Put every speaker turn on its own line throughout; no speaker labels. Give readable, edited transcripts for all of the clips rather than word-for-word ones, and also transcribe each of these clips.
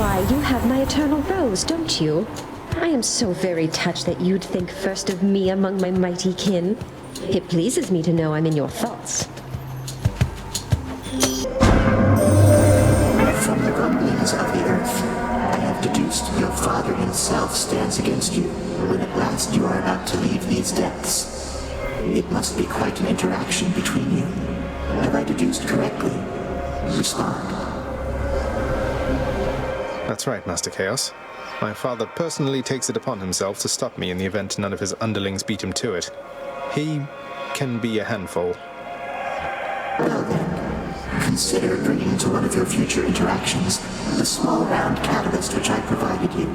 Why, you have my eternal rose, don't you? I am so very touched that you'd think first of me among my mighty kin. It pleases me to know I'm in your thoughts.
From the rumblings of the earth, I have deduced your father himself stands against you when at last you are about to leave these depths. It must be quite an interaction between you. Have I deduced correctly? Respond.
That's right, Master Chaos. My father personally takes it upon himself to stop me in the event none of his underlings beat him to it. He can be a handful.
Well then, consider bringing to one of your future interactions the small round catalyst which I provided you.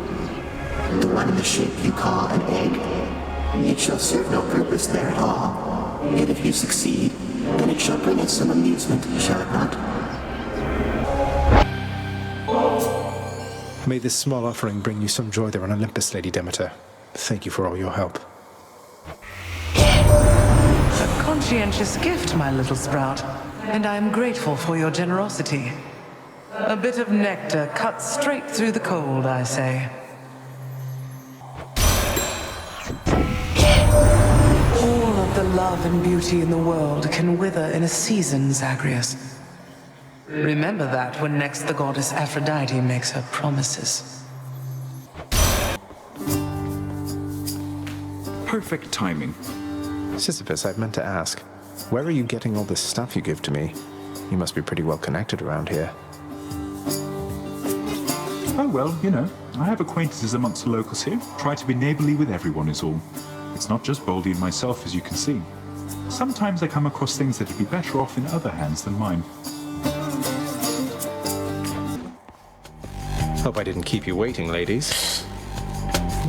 The one in the shape you call an egg. It shall serve no purpose there at all. Yet if you succeed, then it shall bring us some amusement, shall it not?
May this small offering bring you some joy there on Olympus, Lady Demeter. Thank you for all your help.
A conscientious gift, my little sprout, and I am grateful for your generosity. A bit of nectar cut straight through the cold, I say. All of the love and beauty in the world can wither in a season, Zagreus. Remember that when next the goddess Aphrodite makes her promises.
Perfect timing.
Sisyphus, I've meant to ask, where are you getting all this stuff you give to me? You must be pretty well connected around here.
Oh well, you know, I have acquaintances amongst the locals here. Try to be neighborly with everyone is all. It's not just Baldy and myself, as you can see. Sometimes I come across things that'd be better off in other hands than mine.
Hope I didn't keep you waiting, ladies.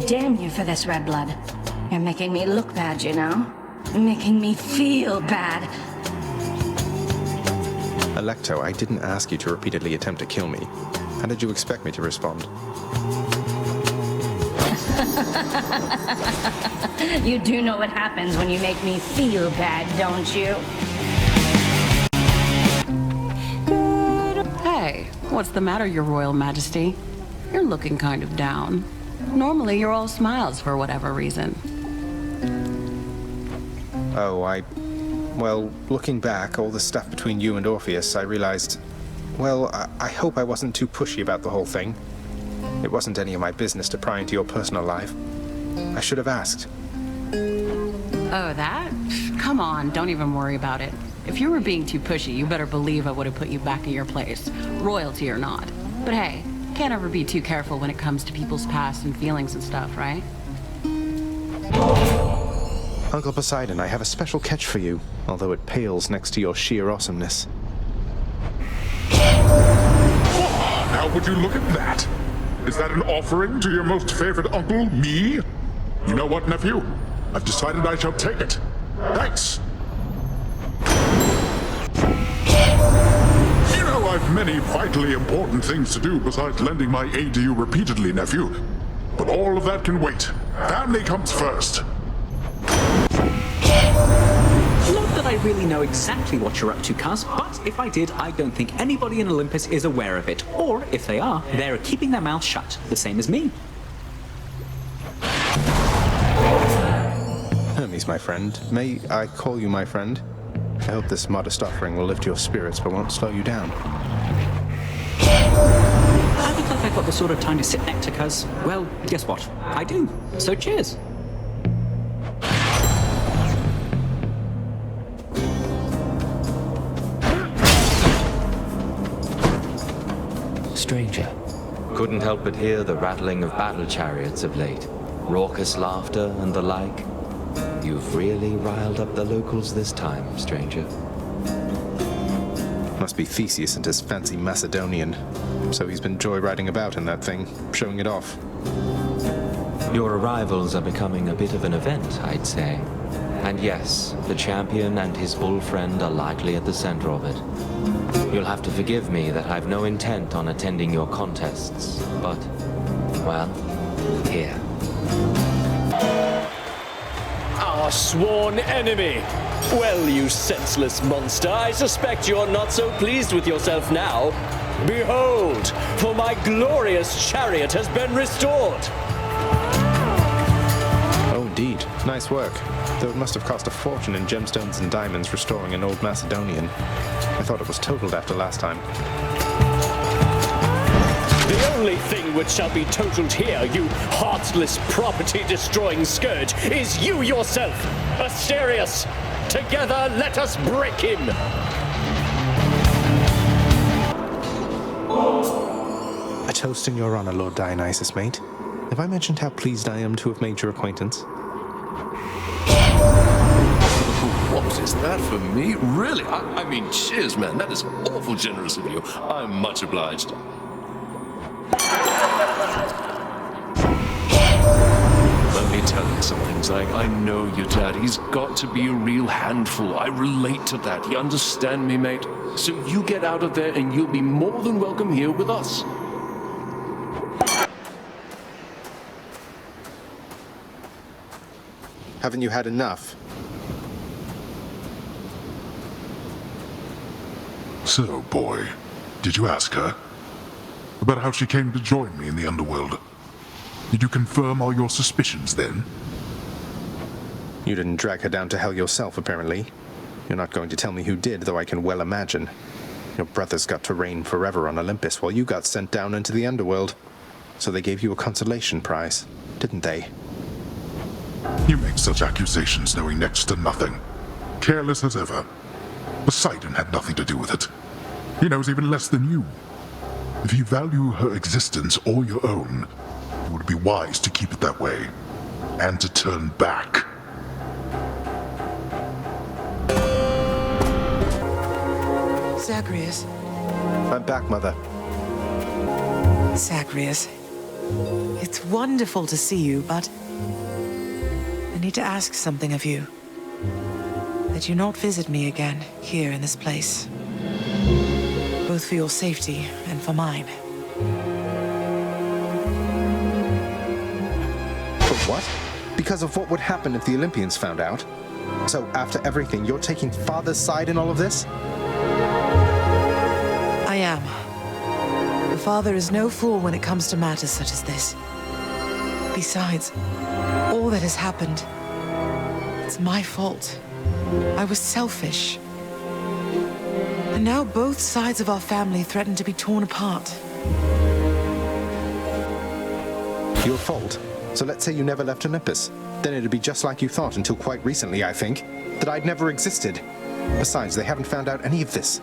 Damn you for this, Red Blood. You're making me look bad, you know? Making me feel bad.
Alecto, I didn't ask you to repeatedly attempt to kill me. How did you expect me to respond?
You do know what happens when you make me feel bad, don't you?
Hey, what's the matter, Your Royal Majesty? You're looking kind of down. Normally, you're all smiles for whatever reason.
Oh, well, looking back, all the stuff between you and Orpheus, I realized... Well, I hope I wasn't too pushy about the whole thing. It wasn't any of my business to pry into your personal life. I should have asked.
Oh, that? Come on, don't even worry about it. If you were being too pushy, you better believe I would have put you back in your place, royalty or not. But hey, can't ever be too careful when it comes to people's past and feelings and stuff, right?
Uncle Poseidon, I have a special catch for you, although it pales next to your sheer awesomeness.
Oh, now would you look at that? Is that an offering to your most favorite uncle, me? You know what, nephew? I've decided I shall take it. Thanks. You know I've many vitally important things to do besides lending my aid to you repeatedly, nephew. But all of that can wait. Family comes first.
Not that I really know exactly what you're up to, Cuz, but if I did, I don't think anybody in Olympus is aware of it. Or, if they are, they're keeping their mouths shut, the same as me.
Hermes, my friend. May I call you my friend? I hope this modest offering will lift your spirits but won't slow you down.
I look like I've got the sort of time to sit next to Cuz. Well, guess what? I do. So cheers.
Stranger.
Couldn't help but hear the rattling of battle chariots of late. Raucous laughter and the like. You've really riled up the locals this time, stranger.
Must be Theseus and his fancy Macedonian. So he's been joyriding about in that thing, showing it off.
Your arrivals are becoming a bit of an event, I'd say. And yes, the champion and his bull friend are likely at the center of it. You'll have to forgive me that I've no intent on attending your contests, but, well, here.
Our sworn enemy! Well, you senseless monster, I suspect you're not so pleased with yourself now. Behold, for my glorious chariot has been restored.
Oh, indeed. Nice work. Though it must have cost a fortune in gemstones and diamonds restoring an old Macedonian. I thought it was totaled after last time.
The only thing which shall be totaled here, you heartless property-destroying scourge, is you yourself, Asterius. Together, let us break him.
A toast in your honor, Lord Dionysus, mate. Have I mentioned how pleased I am to have made your acquaintance?
What is that for me? Really? I mean, cheers, man. That is awful generous of you. I'm much obliged. Let me tell you something, Zag. I know your dad. He's got to be a real handful. I relate to that. You understand me, mate? So you get out of there and you'll be more than welcome here with us.
Haven't you had enough?
So, boy, did you ask her about how she came to join me in the underworld? Did you confirm all your suspicions then?
You didn't drag her down to hell yourself, apparently. You're not going to tell me who did, though I can well imagine. Your brothers got to reign forever on Olympus while you got sent down into the underworld. So they gave you a consolation prize, didn't they?
You make such accusations knowing next to nothing. Careless as ever. Poseidon had nothing to do with it. He knows even less than you. If you value her existence or your own, it would be wise to keep it that way, and to turn back.
Zagreus.
I'm back, Mother.
Zagreus. It's wonderful to see you, but I need to ask something of you. That you not visit me again here in this place. Both for your safety and for mine.
For what? Because of what would happen if the Olympians found out? So after everything, you're taking Father's side in all of this?
I am. The Father is no fool when it comes to matters such as this. Besides, all that has happened, it's my fault. I was selfish. And now both sides of our family threaten to be torn apart.
Your fault. So let's say you never left Olympus. Then it'd be just like you thought until quite recently, I think. That I'd never existed. Besides, they haven't found out any of this.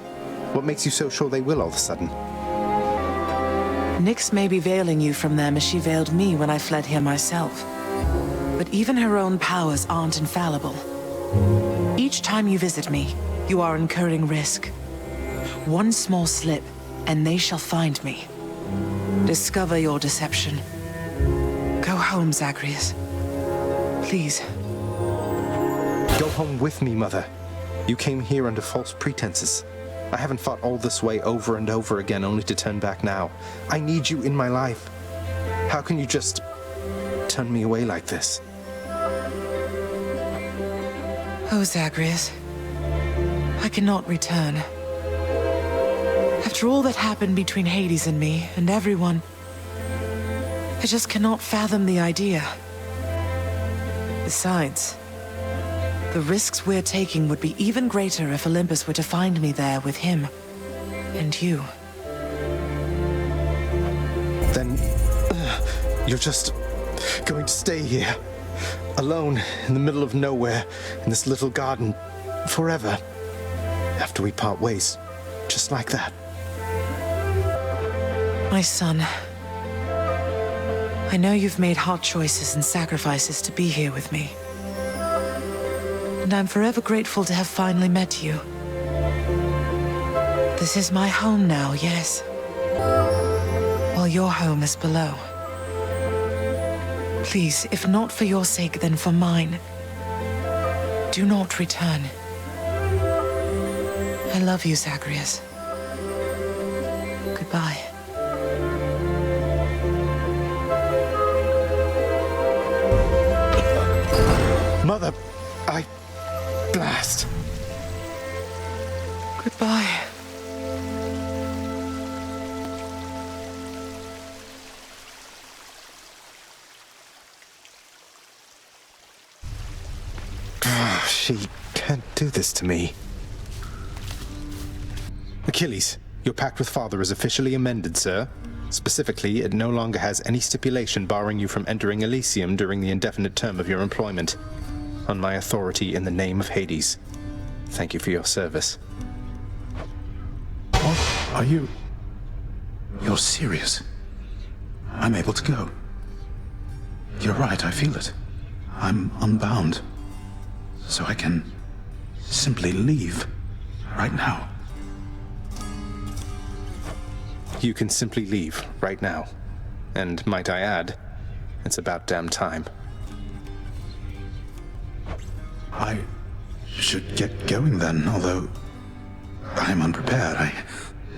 What makes you so sure they will all of a sudden?
Nyx may be veiling you from them as she veiled me when I fled here myself. But even her own powers aren't infallible. Each time you visit me, you are incurring risk. One small slip, and they shall find me. Discover your deception. Go home, Zagreus. Please.
Go home with me, Mother. You came here under false pretenses. I haven't fought all this way over and over again only to turn back now. I need you in my life. How can you just turn me away like this?
Oh, Zagreus. I cannot return. After all that happened between Hades and me, and everyone, I just cannot fathom the idea. Besides, the risks we're taking would be even greater if Olympus were to find me there with him. And you.
Then, you're just going to stay here, alone in the middle of nowhere, in this little garden, forever. After we part ways, just like that.
My son, I know you've made hard choices and sacrifices to be here with me. And I'm forever grateful to have finally met you. This is my home now, yes. While your home is below. Please, if not for your sake, then for mine, do not return. I love you, Zagreus. Goodbye.
Mother, blast.
Goodbye.
She can't do this to me. Achilles, your pact with Father is officially amended, sir. Specifically, it no longer has any stipulation barring you from entering Elysium during the indefinite term of your employment. On my authority in the name of Hades. Thank you for your service.
What? Are you... You're serious? I'm able to go. You're right, I feel it. I'm unbound. So I can simply leave right now.
You can simply leave right now. And might I add, it's about damn time.
I should get going then, although I'm unprepared. I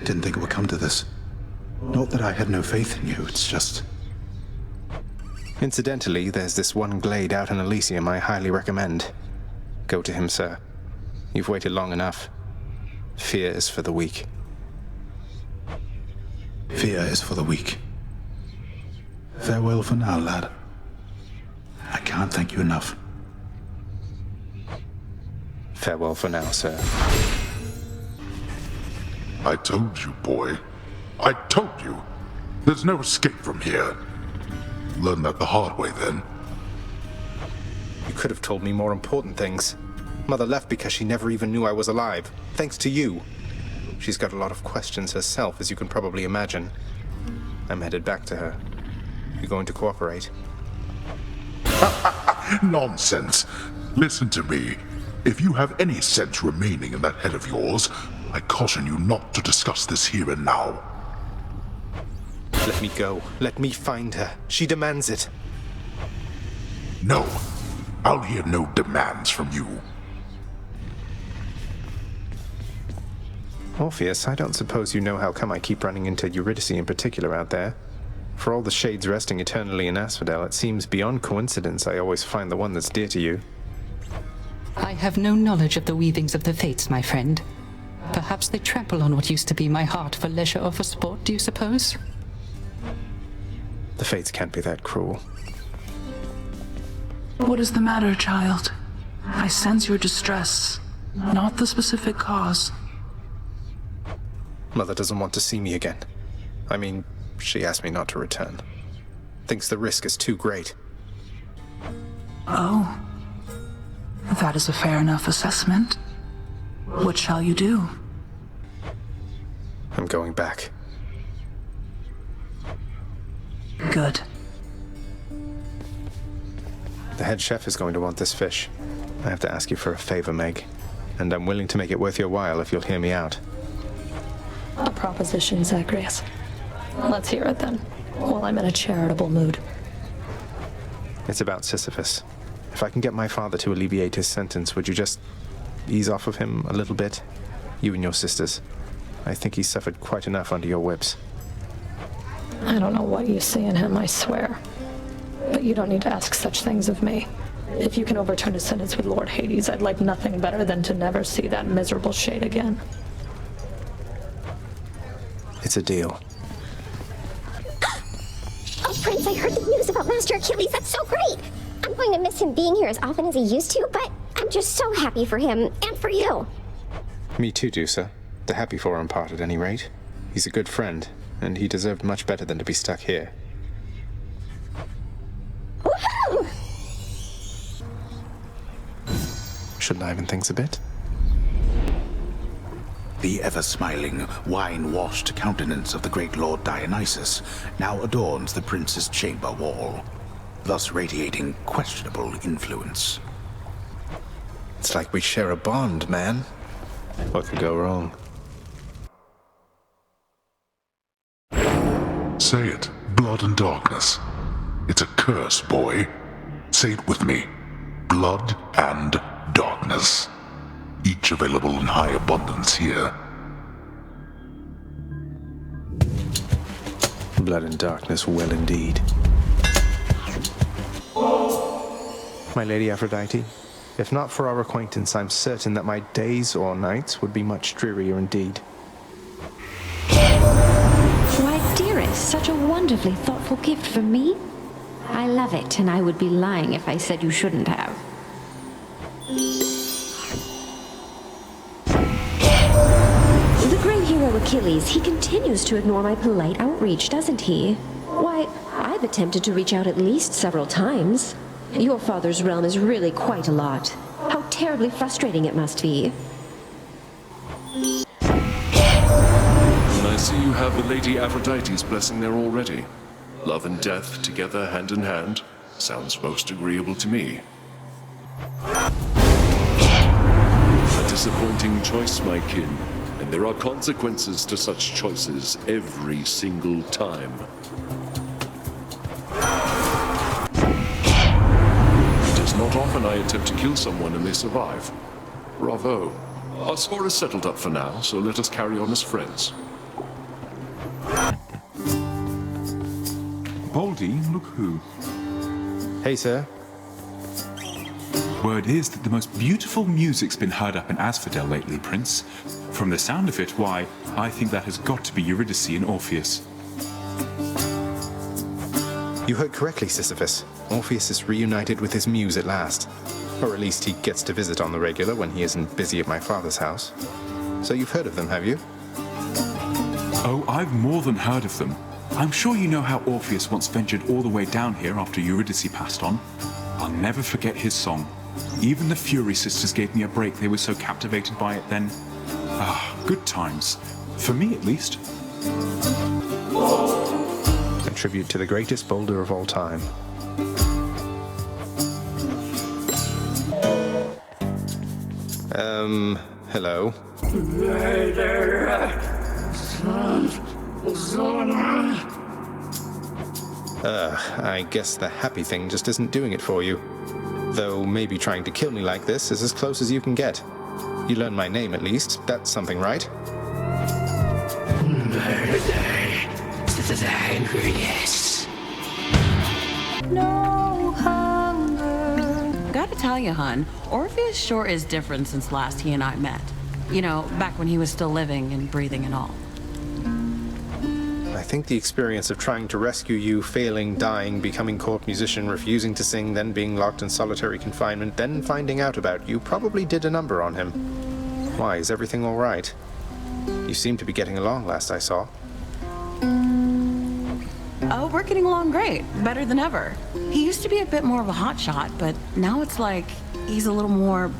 didn't think it would come to this. Not that I had no faith in you, it's just...
Incidentally, there's this one glade out in Elysium I highly recommend. Go to him, sir. You've waited long enough. Fear is for the weak.
Fear is for the weak. Farewell for now, lad. I can't thank you enough.
Farewell for now, sir.
I told you, boy. I told you. There's no escape from here. Learn that the hard way, then.
You could have told me more important things. Mother left because she never even knew I was alive, thanks to you. She's got a lot of questions herself, as you can probably imagine. I'm headed back to her. You going to cooperate?
Nonsense. Listen to me. If you have any sense remaining in that head of yours, I caution you not to discuss this here and now.
Let me go. Let me find her. She demands it.
No. I'll hear no demands from you.
Orpheus, I don't suppose you know how come I keep running into Eurydice in particular out there. For all the shades resting eternally in Asphodel, it seems beyond coincidence I always find the one that's dear to you.
I have no knowledge of the weavings of the fates, my friend. Perhaps they trample on what used to be my heart for leisure or for sport, do you suppose?
The fates can't be that cruel.
What is the matter, child? I sense your distress, not the specific cause.
Mother doesn't want to see me again. I mean, she asked me not to return. Thinks the risk is too great.
Oh. That is a fair enough assessment. What shall you do?
I'm going back.
Good.
The head chef is going to want this fish. I have to ask you for a favor, Meg. And I'm willing to make it worth your while if you'll hear me out.
A proposition, Zagreus. Let's hear it then, while I'm in a charitable mood.
It's about Sisyphus. If I can get my father to alleviate his sentence, would you just ease off of him a little bit? You and your sisters. I think he's suffered quite enough under your whips.
I don't know what you see in him, I swear. But you don't need to ask such things of me. If you can overturn his sentence with Lord Hades, I'd like nothing better than to never see that miserable shade again.
It's a deal.
Oh, Prince, I heard the news about Master Achilles. That's so great! I'm going to miss him being here as often as he used to, but I'm just so happy for him, and for you.
Me too, Dusa. The happy for him part at any rate. He's a good friend, and he deserved much better than to be stuck here.
Woohoo!
Should liven things a bit.
The ever-smiling, wine-washed countenance of the great Lord Dionysus now adorns the prince's chamber wall, thus radiating questionable influence.
It's like we share a bond, man. What could go wrong?
Say it. Blood and darkness. It's a curse, boy. Say it with me. Blood and darkness. Each available in high abundance here.
Blood and darkness well indeed. My Lady Aphrodite, if not for our acquaintance, I'm certain that my days or nights would be much drearier indeed.
Why, dearest, such a wonderfully thoughtful gift from me. I love it, and I would be lying if I said you shouldn't have. Achilles, he continues to ignore my polite outreach, doesn't he? Why, I've attempted to reach out at least several times. Your father's realm is really quite a lot. How terribly frustrating it must be.
And I see you have the Lady Aphrodite's blessing there already. Love and death together hand in hand. Sounds most agreeable to me. A disappointing choice, my kin. And there are consequences to such choices every single time. It is not often I attempt to kill someone and they survive. Bravo. Our score is settled up for now, so let us carry on as friends.
Baldy, look who.
Hey, sir.
Word is that the most beautiful music's been heard up in Asphodel lately, Prince. From the sound of it, why, I think that has got to be Eurydice and Orpheus.
You heard correctly, Sisyphus. Orpheus is reunited with his muse at last. Or at least he gets to visit on the regular when he isn't busy at my father's house. So you've heard of them, have you?
Oh, I've more than heard of them. I'm sure you know how Orpheus once ventured all the way down here after Eurydice passed on. I'll never forget his song. Even the Fury sisters gave me a break, they were so captivated by it then. Ah, good times. For me, at least.
A tribute to the greatest boulder of all time. Hello. I guess the happy thing just isn't doing it for you. Though maybe trying to kill me like this is as close as you can get. You learned my name at least. That's something, right?
No hunger. Gotta tell you, hun, Orpheus sure is different since last he and I met. You know, back when he was still living and breathing and all.
I think the experience of trying to rescue you, failing, dying, becoming court musician, refusing to sing, then being locked in solitary confinement, then finding out about you probably did a number on him. Why, is everything all right? You seem to be getting along last I saw.
Oh, we're getting along great. Better than ever. He used to be a bit more of a hotshot, but now it's like he's a little more,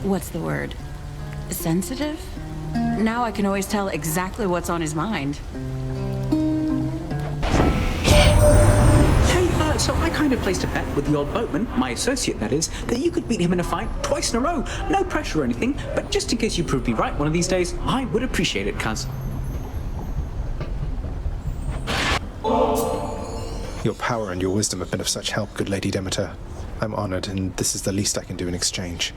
what's the word? Sensitive? Now I can always tell exactly what's on his mind.
Hey, so I kind of placed a bet with the old boatman, my associate that is, that you could beat him in a fight twice in a row. No pressure or anything, but just in case you prove me right one of these days, I would appreciate it, cuz.
Your power and your wisdom have been of such help, good Lady Demeter. I'm honored, and this is the least I can do in exchange.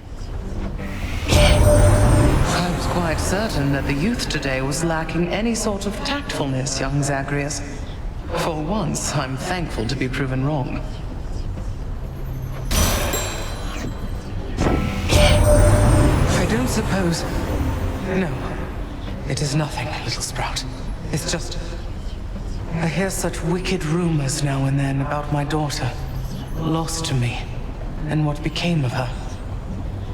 I was quite certain that the youth today was lacking any sort of tactfulness, young Zagreus. For once, I'm thankful to be proven wrong. I don't suppose... No. It is nothing, little sprout. It's just... I hear such wicked rumors now and then about my daughter. Lost to me. And what became of her.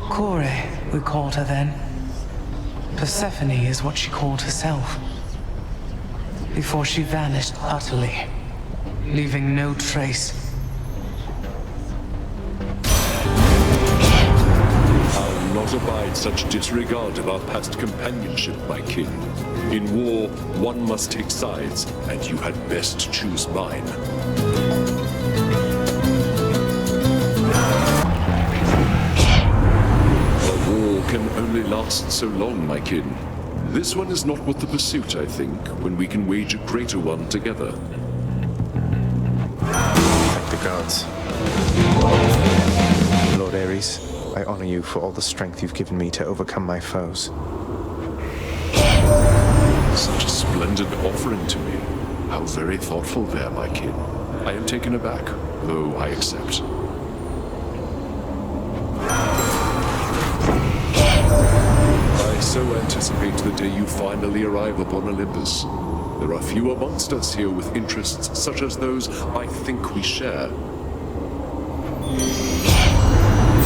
Kore, we called her then. Persephone is what she called herself. Before she vanished utterly, leaving no trace.
I'll not abide such disregard of our past companionship, my kin. In war, one must take sides, and you had best choose mine. A war can only last so long, my kin. This one is not worth the pursuit, I think, when we can wage a greater one together.
Thank the gods. Lord Ares, I honor you for all the strength you've given me to overcome my foes.
Such a splendid offering to me. How very thoughtful there, my kin. I am taken aback, though I accept. I so anticipate the day you finally arrive upon Olympus. There are few amongst us here with interests such as those I think we share.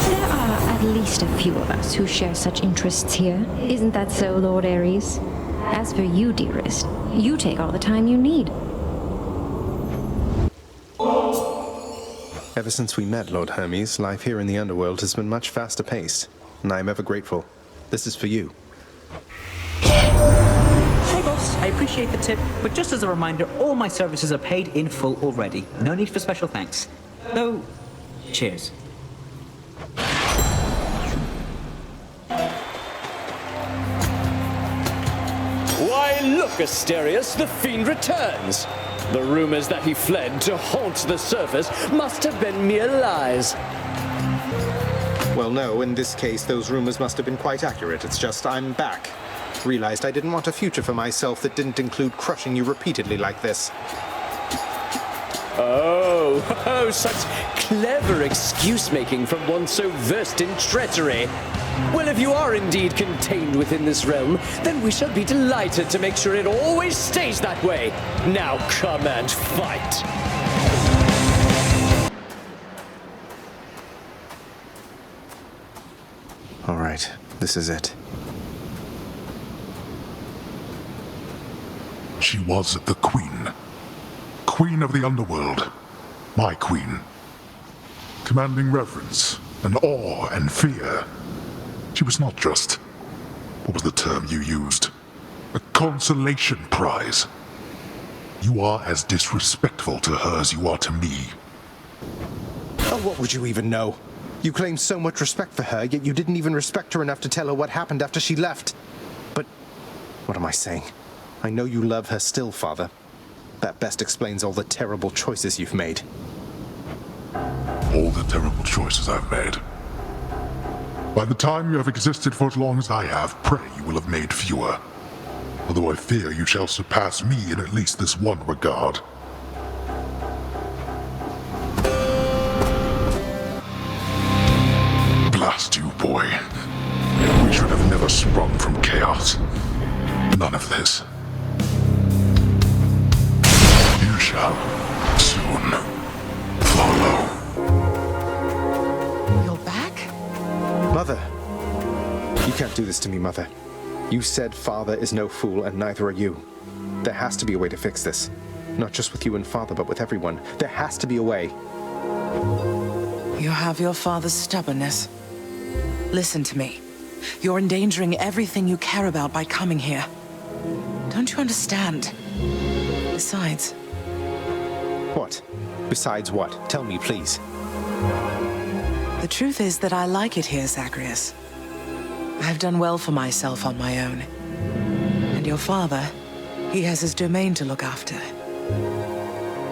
There are at least a few of us who share such interests here. Isn't that so, Lord Ares? As for you, dearest, you take all the time you need.
Ever since we met, Lord Hermes, life here in the underworld has been much faster paced, and I am ever grateful. This is for you.
Hey boss, I appreciate the tip, but just as a reminder, all my services are paid in full already. No need for special thanks. Though, cheers.
Why, look, Asterius, the fiend returns. The rumors that he fled to haunt the surface must have been mere lies.
Well, no, in this case, those rumors must have been quite accurate. It's just I'm back. Realized I didn't want a future for myself that didn't include crushing you repeatedly like this.
Oh, such clever excuse-making from one so versed in treachery. Well, if you are indeed contained within this realm, then we shall be delighted to make sure it always stays that way. Now come and fight.
All right, this is it.
She was the queen. Queen of the underworld. My queen. Commanding reverence and awe and fear. She was not just, what was the term you used? A consolation prize. You are as disrespectful to her as you are to me.
Oh, what would you even know? You claim so much respect for her, yet you didn't even respect her enough to tell her what happened after she left. But, what am I saying? I know you love her still, Father. That best explains all the terrible choices you've made.
All the terrible choices I've made. By the time you have existed for as long as I have, pray you will have made fewer. Although I fear you shall surpass me in at least this one regard. Blast you, boy. We should have never sprung from chaos. None of this. You shall soon follow.
You're back?
Mother! You can't do this to me, Mother. You said Father is no fool, and neither are you. There has to be a way to fix this. Not just with you and Father, but with everyone. There has to be a way.
You have your father's stubbornness. Listen to me. You're endangering everything you care about by coming here. Don't you understand? Besides...
What? Besides what? Tell me, please.
The truth is that I like it here, Zagreus. I've done well for myself on my own. And your father, he has his domain to look after.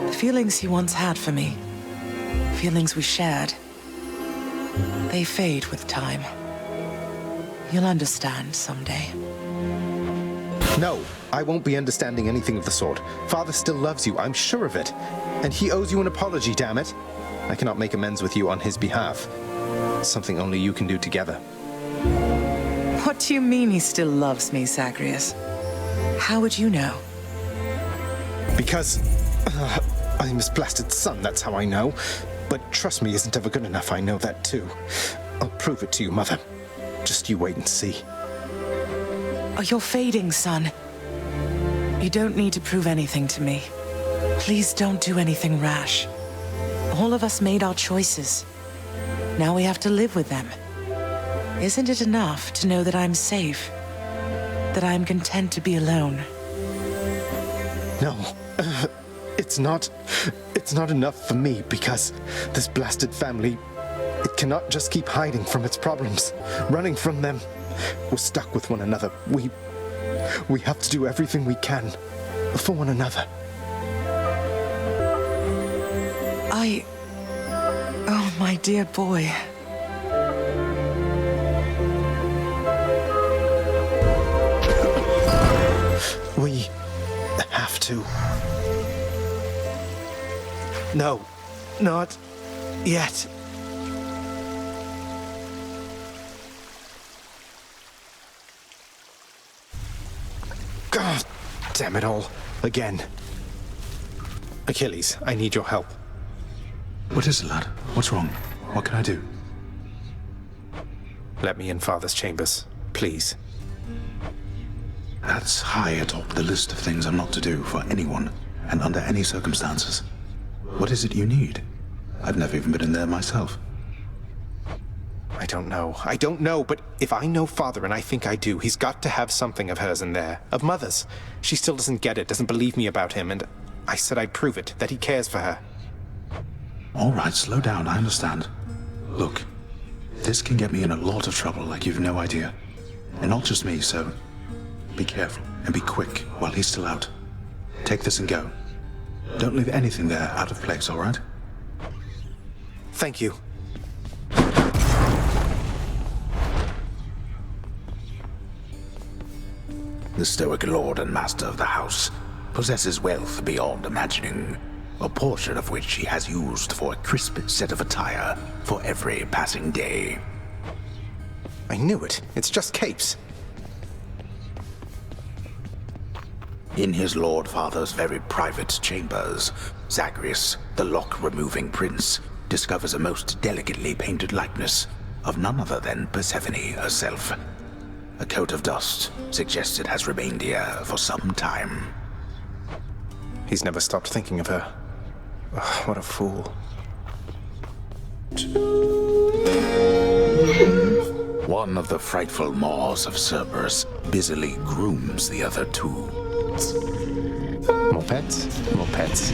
The feelings he once had for me, feelings we shared, they fade with time. You'll understand someday.
No, I won't be understanding anything of the sort. Father still loves you, I'm sure of it. And he owes you an apology, damn it. I cannot make amends with you on his behalf. Something only you can do together.
What do you mean he still loves me, Zagreus? How would you know?
Because... I'm his blasted son, that's how I know. But trust me isn't ever good enough, I know that too. I'll prove it to you, Mother. Just you wait and see.
Oh, you're fading, son. You don't need to prove anything to me. Please don't do anything rash. All of us made our choices. Now we have to live with them. Isn't it enough to know that I'm safe? That I'm content to be alone?
No. It's not enough for me because this blasted family, it cannot just keep hiding from its problems, running from them. We're stuck with one another. We have to do everything we can for one another.
Oh, my dear boy.
We have to. No, not yet. God damn it all. Again. Achilles, I need your help.
What is it, lad? What's wrong? What can I do?
Let me in Father's chambers, please.
That's high atop the list of things I'm not to do for anyone, and under any circumstances. What is it you need? I've never even been in there myself.
I don't know, but if I know Father, and I think I do, he's got to have something of hers in there. Of Mother's. She still doesn't get it, doesn't believe me about him, and I said I'd prove it, that he cares for her.
All right, slow down, I understand. Look, this can get me in a lot of trouble like you've no idea. And not just me, so be careful and be quick while he's still out. Take this and go. Don't leave anything there out of place, all right?
Thank you.
The stoic lord and master of the house possesses wealth beyond imagining, a portion of which he has used for a crisp set of attire for every passing day.
I knew it. It's just capes.
In his Lord Father's very private chambers, Zagreus, the lock-removing prince, discovers a most delicately painted likeness of none other than Persephone herself. A coat of dust suggests it has remained here for some time.
He's never stopped thinking of her. Ugh, what a fool.
One of the frightful maws of Cerberus busily grooms the other two.
More pets? More pets.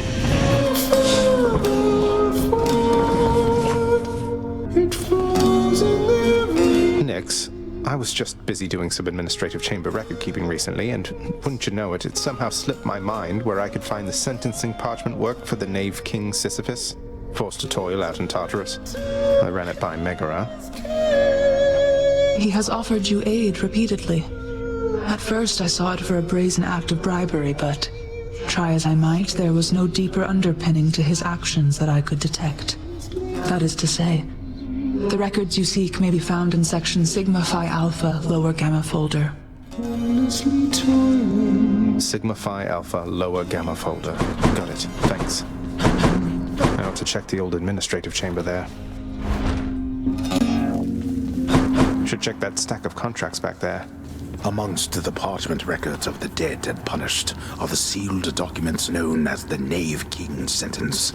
Nix, I was just busy doing some administrative chamber record keeping recently, and wouldn't you know it, it somehow slipped my mind where I could find the sentencing parchment work for the knave king Sisyphus, forced to toil out in Tartarus. I ran it by Megara.
He has offered you aid repeatedly. At first I saw it for a brazen act of bribery, but try as I might, there was no deeper underpinning to his actions that I could detect. That is to say, the records you seek may be found in section Sigma Phi Alpha, lower gamma folder.
Sigma Phi Alpha, lower gamma folder. Got it. Thanks. I ought to check the old administrative chamber there. Should check that stack of contracts back there.
Amongst the parchment records of the dead and punished are the sealed documents known as the Knave King's sentence,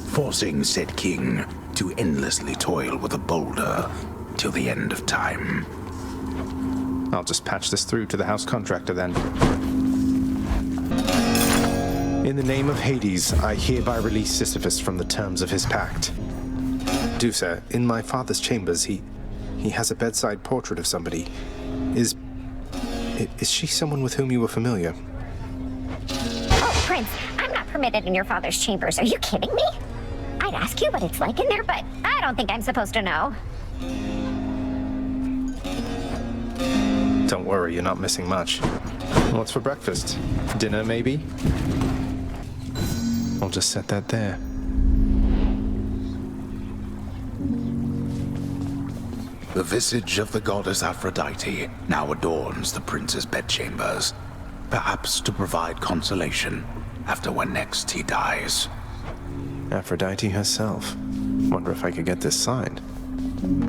forcing said king to endlessly toil with a boulder till the end of time.
I'll just patch this through to the house contractor then. In the name of Hades, I hereby release Sisyphus from the terms of his pact. Do, sir, in my father's chambers, he has a bedside portrait of somebody. Is she someone with whom you were familiar?
Oh, Prince, I'm not permitted in your father's chambers. Are you kidding me? I'd ask you what it's like in there, but I don't think I'm supposed to know.
Don't worry, you're not missing much. What's for breakfast? Dinner, maybe? I'll just set that there.
The visage of the goddess Aphrodite now adorns the prince's bedchambers, perhaps to provide consolation after when next he dies.
Aphrodite herself. Wonder if I could get this signed.